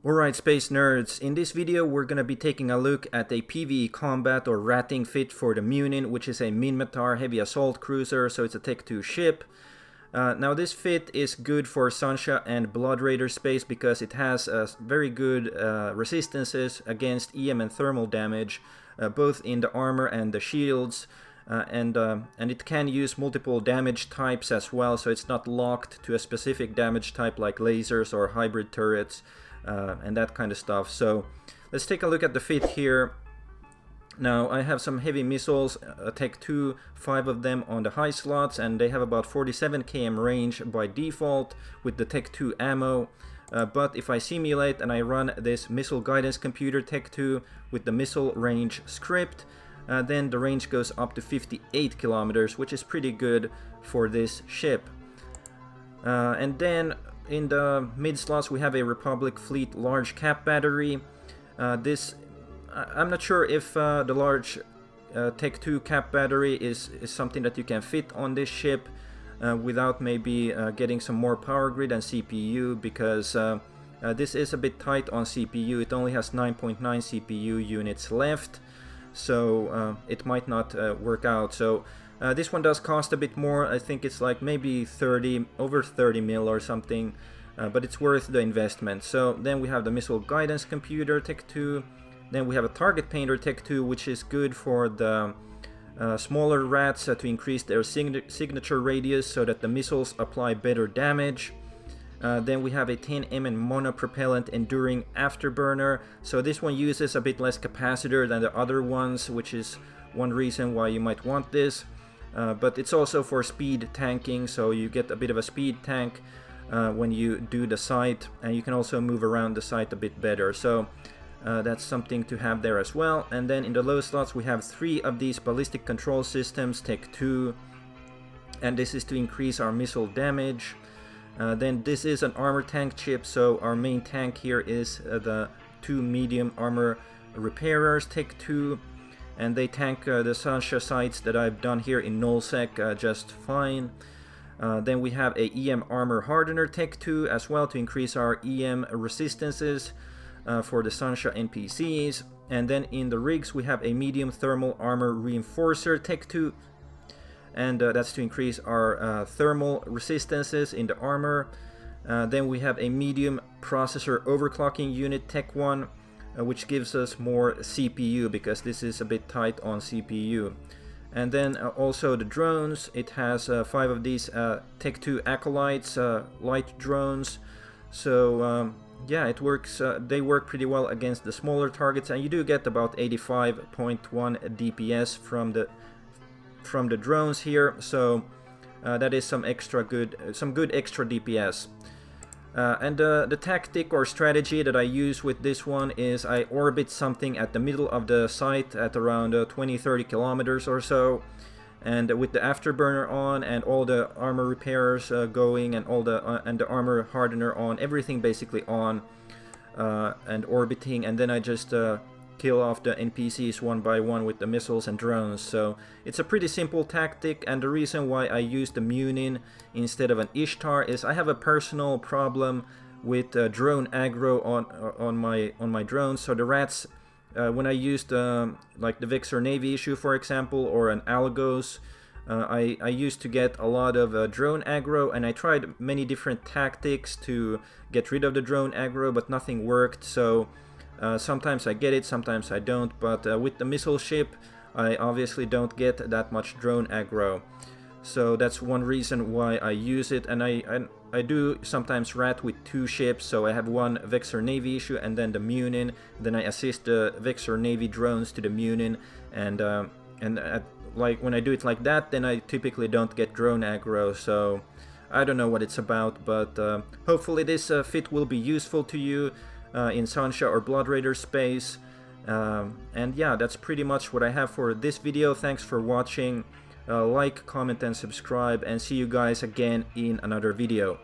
Alright, Space Nerds, in this video we're going to be taking a look at a PVE combat or ratting fit for the Muninn, which is a Minmatar heavy assault cruiser, so it's a Tech 2 ship. Now this fit is good for Sansha and Blood Raiders space because it has very good resistances against EM and thermal damage, both in the armor and the shields. And it can use multiple damage types as well, so it's not locked to a specific damage type like lasers or hybrid turrets. And that kind of stuff. So let's take a look at the fit here. Now I have some heavy missiles, Tech 2, 5 of them on the high slots, and they have about 47 km range by default with the Tech 2 ammo. But if I simulate and I run this missile guidance computer Tech 2 with the missile range script, then the range goes up to 58 kilometers, which is pretty good for this ship. And then in the mid slots we have a Republic Fleet large cap battery. I'm not sure if the large Tech 2 cap battery is something that you can fit on this ship without maybe getting some more power grid and CPU, because this is a bit tight on CPU. It only has 9.9 CPU units left, so it might not work out. So this one does cost a bit more. I think it's like maybe over 30 mil or something, but it's worth the investment. So then we have the missile guidance computer Tech 2. Then we have a target painter Tech 2, which is good for the smaller rats to increase their signature radius so that the missiles apply better damage. Then we have a 10 mm monopropellant enduring afterburner. So this one uses a bit less capacitor than the other ones, which is one reason why you might want this. But it's also for speed tanking, so you get a bit of a speed tank when you do the site, and you can also move around the site a bit better. So that's something to have there as well. And then in the low slots we have 3 of these ballistic control systems Tech 2, and this is to increase our missile damage. Then this is an armor tank chip, so our main tank here is the 2 medium armor repairers Tech 2. And they tank the Sansha sites that I've done here in nullsec just fine. Then we have a EM Armor Hardener Tech 2 as well to increase our EM resistances for the Sansha NPCs. And then in the rigs we have a medium thermal armor reinforcer Tech 2, and that's to increase our thermal resistances in the armor. Then we have a medium processor overclocking unit Tech 1, which gives us more CPU because this is a bit tight on CPU. And then also the drones, it has 5 of these Tech 2 Acolytes light drones. So yeah, it works. They work pretty well against the smaller targets, and you do get about 85.1 DPS from the drones here. So that is some good extra DPS. And the tactic or strategy that I use with this one is I orbit something at the middle of the site at around 20-30 kilometers or so, and with the afterburner on and all the armor repairers going and all the and the armor hardener on, everything basically on and orbiting, and then I just kill off the NPCs one by one with the missiles and drones. So it's a pretty simple tactic, and the reason why I use the Muninn instead of an Ishtar is I have a personal problem with drone aggro on my drones. So the rats, when I used like the Vexor Navy issue for example, or an Algos, I used to get a lot of drone aggro, and I tried many different tactics to get rid of the drone aggro, but nothing worked. So sometimes I get it, sometimes I don't, but with the missile ship I obviously don't get that much drone aggro. So that's one reason why I use it, and I do sometimes rat with 2 ships, so I have one Vexor Navy issue and then the Muninn, then I assist the Vexor Navy drones to the Muninn, and like when I do it like that, then I typically don't get drone aggro. So I don't know what it's about, but hopefully this fit will be useful to you in Sansha or Blood Raider space. And yeah, that's pretty much what I have for this video. Thanks for watching. Like, comment and subscribe, and see you guys again in another video.